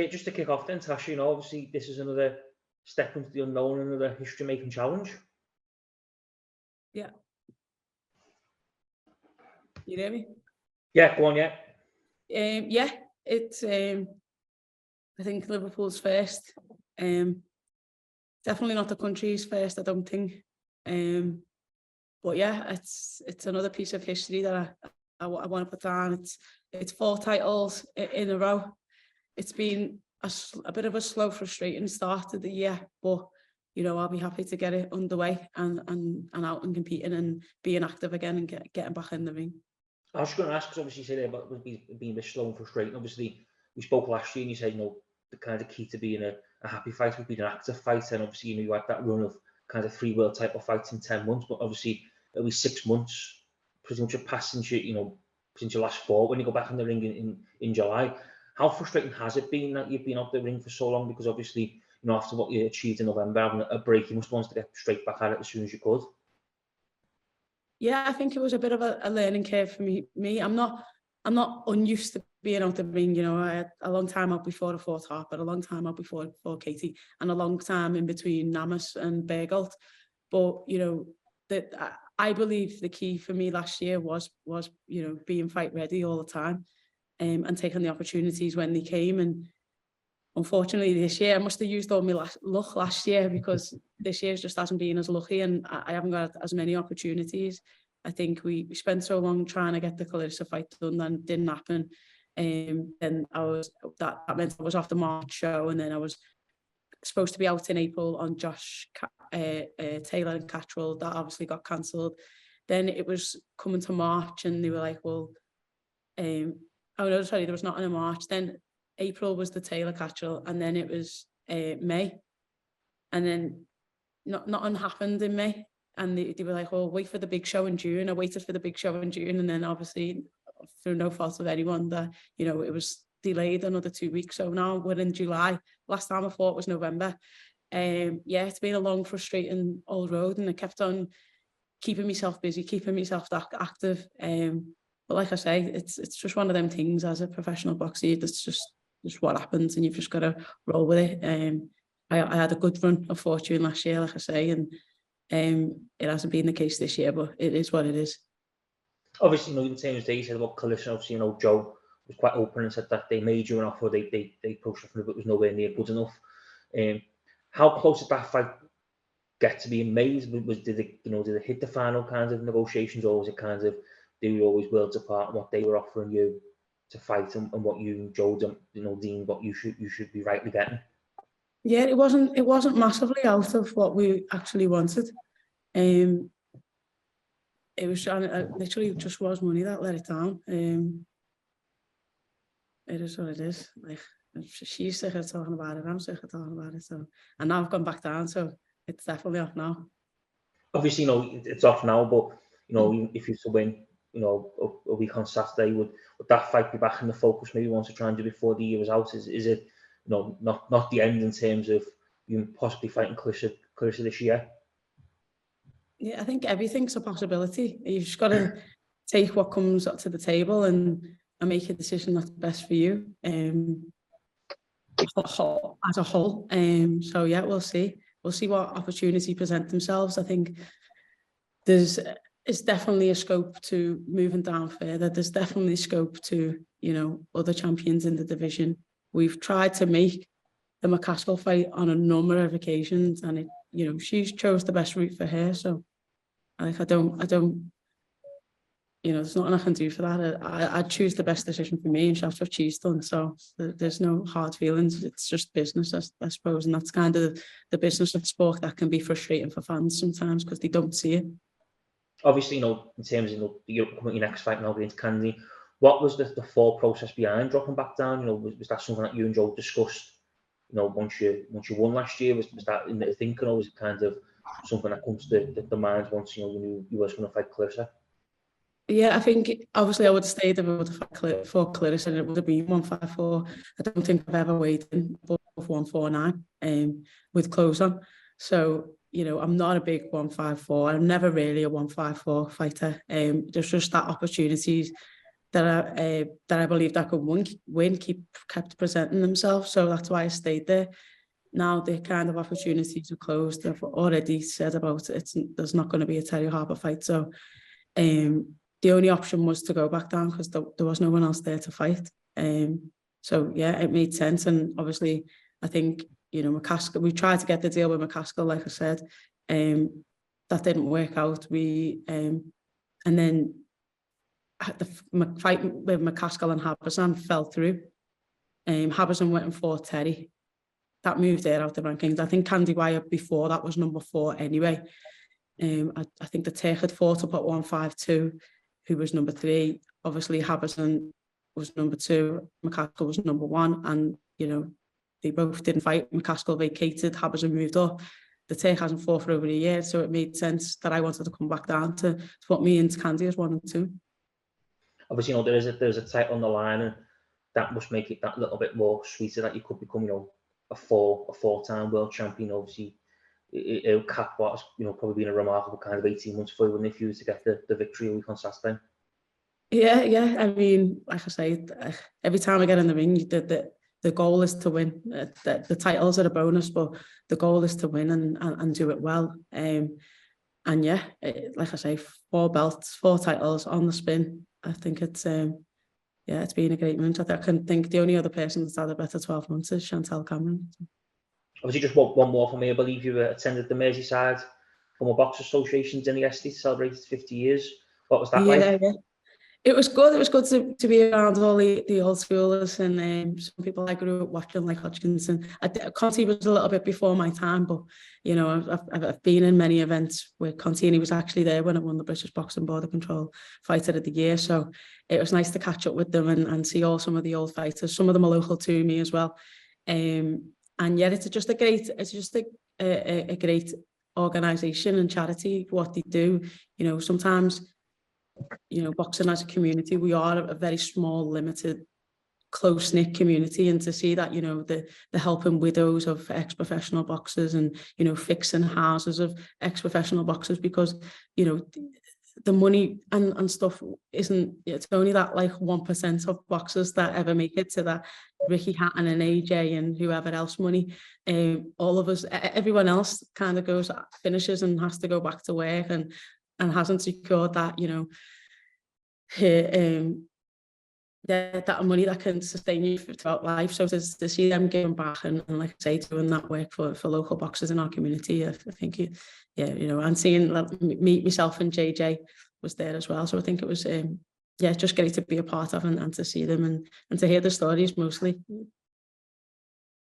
just to kick off then, Tasha, you know, obviously this is another step into the unknown, another history-making challenge. Yeah. You hear me? Yeah, go on, yeah. Yeah, it's I think Liverpool's first. Definitely not the country's first, I don't think. But yeah, it's another piece of history that I want to put down. It's 4 titles in a row. It's been a bit of a slow, frustrating start to the year, but you know, I'll be happy to get it underway and out and competing and being active again and getting back in the ring. I was going to ask, because obviously you said about being a bit slow and frustrating. Obviously, we spoke last year and you said, you know, the kind of key to being a happy fighter would be an active fighter. And obviously, you know, you had that run of kind of 3 world title fights in 10 months, but obviously at least 6 months, pretty much a pass since your last fought when you go back in the ring in July. How frustrating has it been that you've been out the ring for so long? Because obviously, you know, after what you achieved in November, having a break, you must want to get straight back at it as soon as you could. Yeah, I think it was a bit of a learning curve for me. I'm not unused to being out the ring. You know, I had a long time out before the fought Harper, a long time out before Katie, and a long time in between Namas and Bergholt. But you know, that I believe the key for me last year was you know, being fight ready all the time, and taking the opportunities when they came. And unfortunately, this year I must have used all my luck last year, because this year just hasn't been as lucky, and I haven't got as many opportunities. I think we spent so long trying to get the Clarissa fight done, and didn't happen. Then that meant I was off the March show, and then I was supposed to be out in April on Josh Taylor and Cattrall. That obviously got cancelled. Then it was coming to March, and they were like, well, oh no, sorry, there was not in March. Then April was the Taylor Cattrall, and then it was May, and then nothing happened in May, and they were like, "Oh, wait for the big show in June." I waited for the big show in June, and then obviously, through no fault of anyone, that you know, it was delayed another 2 weeks. So now we're in July. Last time I fought was November. Yeah, it's been a long, frustrating old road, and I kept on keeping myself busy, keeping myself active. But like I say, it's just one of them things as a professional boxer. That's just what happens, and you've just got to roll with it. I had a good run of fortune last year, like I say, and it hasn't been the case this year, but it is what it is. Obviously, you know, in the same as they said about Clarissa, obviously, you know, Joe was quite open and said that they made you an offer, they pushed it, but it was nowhere near good enough. How close did that fight get to being made? Did it hit the final kind of negotiations, or was it kind of they were always worlds apart, and what they were offering you to fight and what you and Joe, you know, deemed what you should be rightly getting? Yeah, it wasn't massively out of what we actually wanted. It was literally just was money that let it down. It is what it is. Like, she's sick of talking about it, I'm sick of talking about it. So, and now I've gone back down, so it's definitely off now. Obviously, you know, it's off now, but you know, if you to win, you know, a week on Saturday, would that fight be back in the focus? Maybe want to try and do before the year is out. Is it, you know, not the end in terms of you possibly fighting Clarissa this year? Yeah, I think everything's a possibility. You've just got to take what comes up to the table and make a decision that's best for you. As a whole. So yeah, we'll see. We'll see what opportunity present themselves. I think there's definitely a scope to moving down further. There's definitely scope to, you know, other champions in the division. We've tried to make the McCaskill fight on a number of occasions, and it, you know, she's chose the best route for her. So like, I don't, you know, there's nothing I can do for that. I'd choose the best decision for me, and that's what she's done. So there's no hard feelings. It's just business, I suppose. And that's kind of the business of sport that can be frustrating for fans sometimes because they don't see it. Obviously, you know, in terms of, you know, your next fight now against Kandi, what was the thought process behind dropping back down? You know, was that something that you and Joe discussed, you know, once you won last year? Was that in the thinking, or was it kind of something that comes to the mind once, you know, you knew you was going to fight Clarissa? Yeah, I think obviously I would have stayed if I would have fought for Clarissa, and it would have been 154. I don't think I've ever weighed in above 149 with clothes on. So, you know, I'm not a big 154. I'm never really a 154 fighter. There's just that opportunities that I believe that could win kept presenting themselves. So that's why I stayed there. Now the kind of opportunities are closed. I've already said about it. There's not going to be a Terry Harper fight. So the only option was to go back down because there was no one else there to fight. So yeah, it made sense. And obviously, I think, you know, McCaskill, we tried to get the deal with McCaskill, like I said. That didn't work out. And then the fight with McCaskill and Habazan fell through. Habazan went and fought Terry. That moved her out the rankings. I think Kandi Wyatt before that was number 4 anyway. I think the Turk had fought up at 152, who was number 3. Obviously, Habazan was number 2, McCaskill was number 1, and you know they both didn't fight. McCaskill vacated, Habazan moved up. The Turk hasn't fought for over a year, so it made sense that I wanted to come back down to put me into Kandi as 1 and 2. Obviously, you know, there's a title on the line, and that must make it that little bit more sweeter that you could become, you know, a four-time world champion. Obviously, it'll cap what's, you know, probably been a remarkable kind of 18 months for you, wouldn't it, if you were to get the victory a week on Saturday? Yeah. I mean, like I say, every time I get in the ring, the goal is to win. The titles are a bonus, but the goal is to win and do it well. And yeah, like I say, 4 belts, 4 titles on the spin. I think it's it's been a great month. I can think the only other person that's had a better 12 months is Chantelle Cameron. Obviously, just one more for me. I believe you attended the Merseyside Former Box Association's NEST to celebrate 50 years. What was that like? Yeah. It was good. It was good to be around all the old schoolers and some people I grew up watching, like Hodgkinson. Conti was a little bit before my time, but you know, I've been in many events where Conti, and he was actually there when I won the British Boxing Border Control Fighter of the Year. So it was nice to catch up with them and see all some of the old fighters. Some of them are local to me as well. And yeah, it's just a great organisation and charity, what they do. You know, sometimes, you know, boxing as a community, we are a very small, limited, close-knit community, and to see that, you know, the helping widows of ex-professional boxers and, you know, fixing houses of ex-professional boxers, because, you know, the money and stuff isn't, it's only that like 1% of boxers that ever make it to that Ricky Hatton and AJ and whoever else money. All of us, everyone else kind of finishes and has to go back to work and hasn't secured that, you know, that money that can sustain you throughout life. So to see them giving back and like I say, doing that work for local boxers in our community, I think, you know, and seeing myself and JJ was there as well. So I think it was, just great to be a part of and to see them and to hear the stories mostly.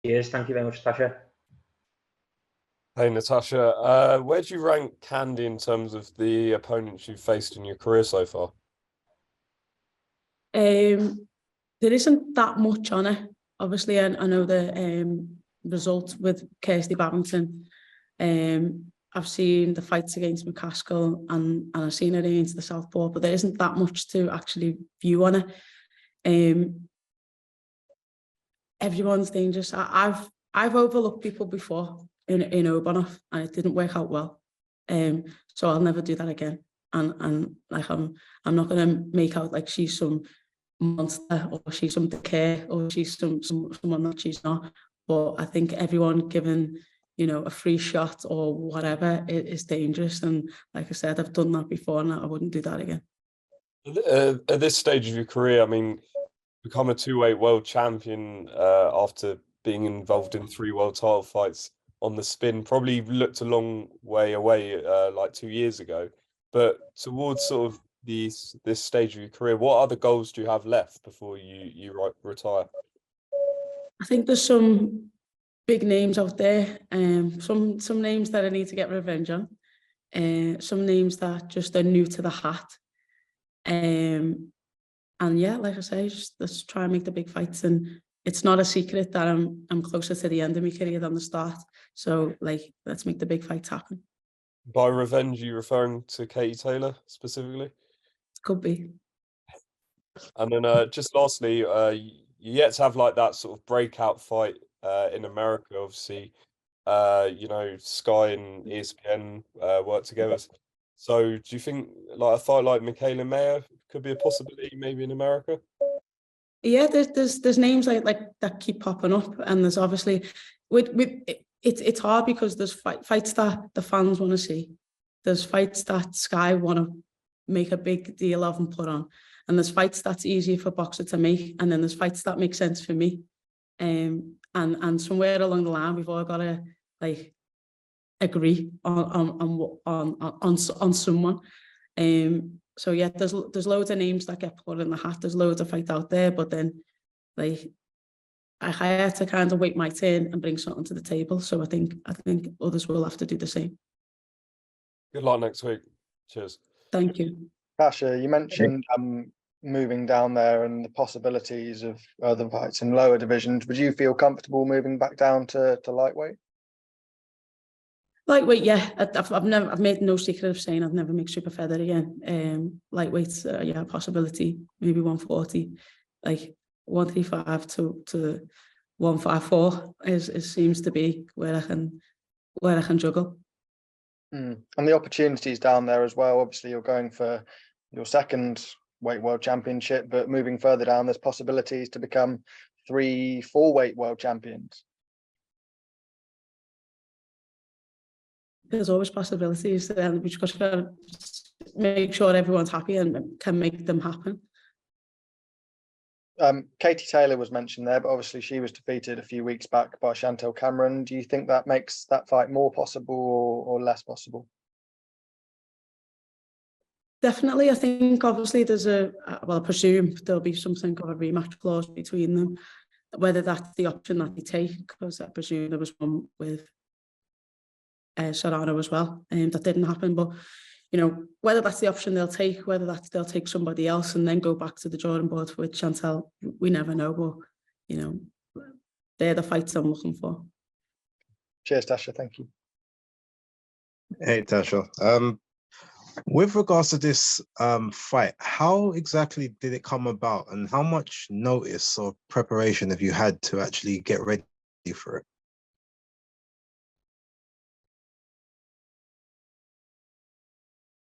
Yes, thank you very much, Tasha. Hey, Natasha, where do you rank Kandi in terms of the opponents you've faced in your career so far? There isn't that much on it. Obviously, I know the result with Kirsty Babington. I've seen the fights against McCaskill and I've seen it against the Southpaw, but there isn't that much to actually view on it. Everyone's dangerous. I've overlooked people before in Obanov, and it didn't work out well. So I'll never do that again. And like I'm not gonna make out like she's some monster or she's some decay or she's someone that she's not. But I think everyone given, you know, a free shot or whatever is dangerous. And like I said, I've done that before and I wouldn't do that again. At this stage of your career, I mean, become a 2-weight world champion after being involved in 3 world title fights on the spin probably looked a long way away like 2 years ago. But towards sort of this stage of your career, what other goals do you have left before you retire? I think there's some big names out there, some names that I need to get revenge on, some names that just are new to the hat. And yeah, like I say, just let's try and make the big fights. And it's not a secret that I'm closer to the end of my career than the start. So like, let's make the big fights happen. By revenge, are you referring to Katie Taylor specifically? Could be. And then just lastly, you yet to have like that sort of breakout fight in America. Obviously, you know, Sky and ESPN work together. So do you think like a fight like Michaela Mayer could be a possibility maybe in America? Yeah, there's names like that keep popping up, and there's obviously it's hard because there's fights that the fans want to see, there's fights that Sky want to make a big deal of and put on, and there's fights that's easier for boxer to make, and then there's fights that make sense for me, and somewhere along the line we've all got to like agree on someone. So yeah, there's loads of names that get put in the hat. There's loads of fights out there, but then like I had to kind of wait my turn and bring something to the table. So I think others will have to do the same. Good luck next week. Cheers. Thank you. Tasha, you mentioned moving down there and the possibilities of other fights in lower divisions. Would you feel comfortable moving back down to lightweight? Lightweight, yeah. I've made no secret of saying I've never mixed super feather again. Lightweight's yeah, a possibility. Maybe 140, like 135 to 154 seems to be where I can juggle. And the opportunities down there as well. Obviously, you're going for your second weight world championship, but moving further down, there's possibilities to become 3-4 weight world champions. There's always possibilities, and we just got to make sure everyone's happy and can make them happen. Katie Taylor was mentioned there, but obviously she was defeated a few weeks back by Chantelle Cameron. Do you think that makes that fight more possible or less possible? Definitely. I think obviously there's I presume there'll be something of a rematch clause between them, whether that's the option that they take, because I presume there was one with Savanah as well, and that didn't happen. But you know, whether that's the option they'll take, whether that's they'll take somebody else and then go back to the drawing board with Chantelle, we never know. But you know, they're the fights I'm looking for. Cheers, Tasha. Thank you. Hey, Tasha. With regards to this fight, how exactly did it come about, and how much notice or preparation have you had to actually get ready for it?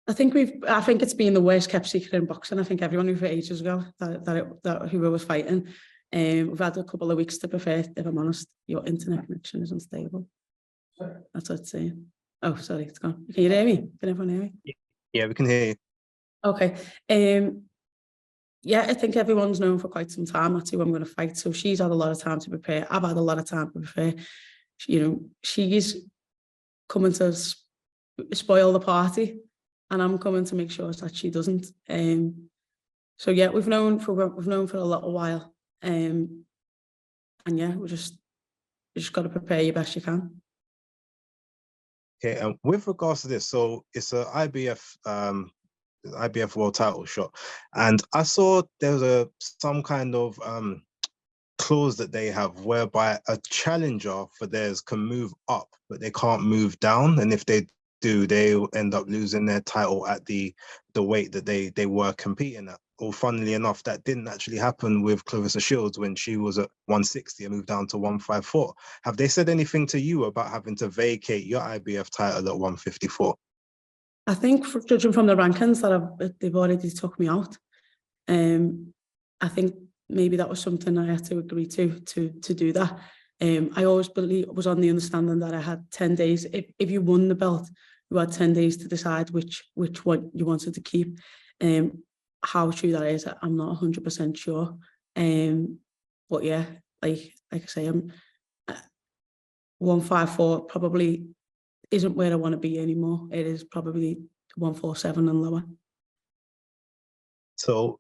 I think it's been the worst kept secret in boxing. I think everyone knew for ages ago that who I was fighting. We've had a couple of weeks to prepare. If I'm honest, your internet connection is unstable. That's what it's saying. Oh, sorry, it's gone. Can you hear me? Can everyone hear me? Yeah, we can hear you. Okay. Yeah, I think everyone's known for quite some time that's who I'm going to fight. So she's had a lot of time to prepare. I've had a lot of time to prepare. You know, she's coming to spoil the party, and I'm coming to make sure that she doesn't. So yeah, we've known for a little while, and yeah, you just got to prepare your best you can. Okay, and with regards to this, so it's a IBF world title shot, and I saw there was some kind of clause that they have whereby a challenger for theirs can move up, but they can't move down, and if they do, they'll end up losing their title at the weight that they were competing at. Or funnily enough, that didn't actually happen with Clarissa Shields when she was at 160 and moved down to 154. Have they said anything to you about having to vacate your IBF title at 154? I think, judging from the rankings that they've already took me out, I think maybe that was something I had to agree to do that. I always was on the understanding that I had 10 days. If you won the belt, you had 10 days to decide which one you wanted to keep. How true that is, I'm not 100% sure. But yeah, like I say, I'm 154 probably isn't where I want to be anymore. It is probably 147 and lower. So,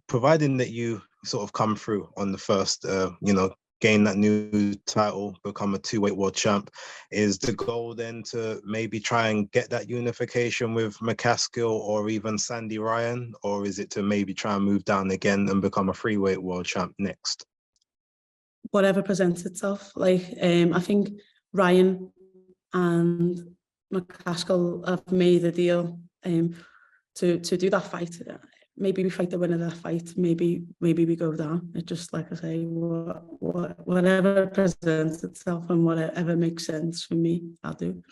providing that you sort of come through on the first, gain that new title, become a 2-weight world champ, is the goal then to maybe try and get that unification with McCaskill or even Sandy Ryan, or is it to maybe try and move down again and become a 3-weight world champ next? Whatever presents itself. Like, I think Ryan and McCaskill have made a deal to do that fight. Maybe we fight the winner of that fight. Maybe we go down. It's just like I say, whatever presents itself and whatever makes sense for me, I'll do.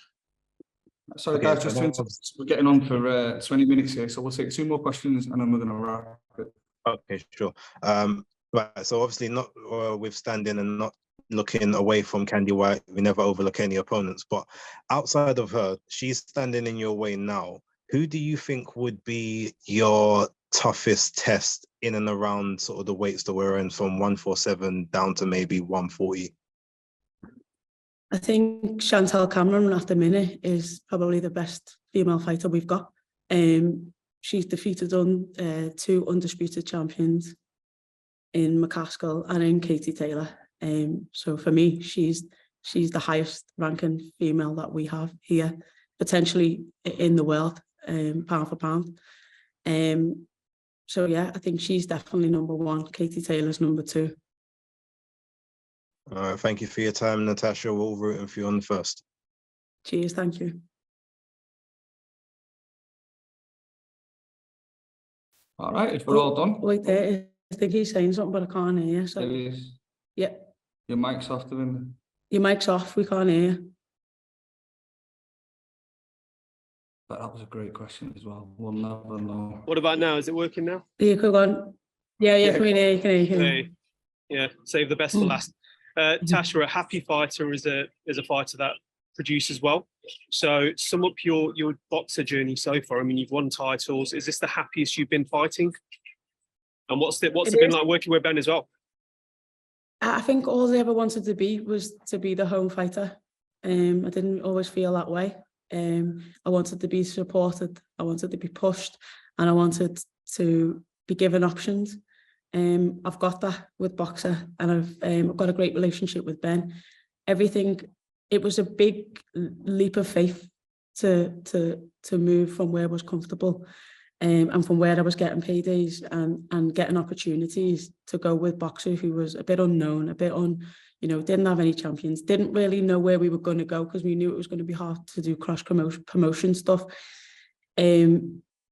Sorry, Okay, guys, just so to interrupt, we're getting on for 20 minutes here, so we'll take 2 more questions and then we're going to wrap it. Okay, sure. Right, so obviously not withstanding and not looking away from Kandi Wyatt, we never overlook any opponents, but outside of her, she's standing in your way now. Who do you think would be your toughest test in and around sort of the weights that we're in, from 147 down to maybe 140? I think Chantelle Cameron at the minute is probably the best female fighter we've got. She's defeated 2 undisputed champions in McCaskill and in Katie Taylor. So for me, she's the highest ranking female that we have here, potentially in the world, pound for pound. So yeah, I think she's definitely number 1. Katie Taylor's number 2. All right, thank you for your time, Natasha. We'll rooting for you on the first. Cheers, thank you. All right, if we're all done. Wait there, I think he's saying something, but I can't hear you. So. There he is. Yeah. Your mic's off, Devin. Your mic's off, we can't hear you. But that was a great question as well. We'll never know. What about now? Is it working now? You could go on. Yeah, can we hear you? Can hear you? Hey, yeah, save the best for last. Tasha, a happy fighter is a fighter that produces well. So sum up your boxer journey so far. I mean, you've won titles. Is this the happiest you've been fighting? And what's it been like working with Ben as well? I think all I ever wanted to be was to be the home fighter. I didn't always feel that way. I wanted to be supported, I wanted to be pushed, and I wanted to be given options. I've got that with boxer, and I've got a great relationship with Ben. Everything, it was a big leap of faith to move from where I was comfortable, and from where I was getting paydays and getting opportunities to go with boxer who was a bit unknown, a bit didn't have any champions, didn't really know where we were going to go, because we knew it was going to be hard to do cross promotion stuff.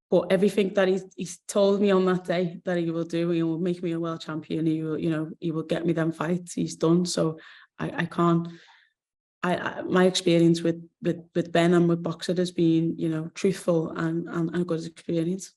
But everything that he's told me on that day that he will do, he will make me a world champion, he will get me them fights, he's done. So I can't, my experience with Ben and with boxer has been, truthful and a good experience.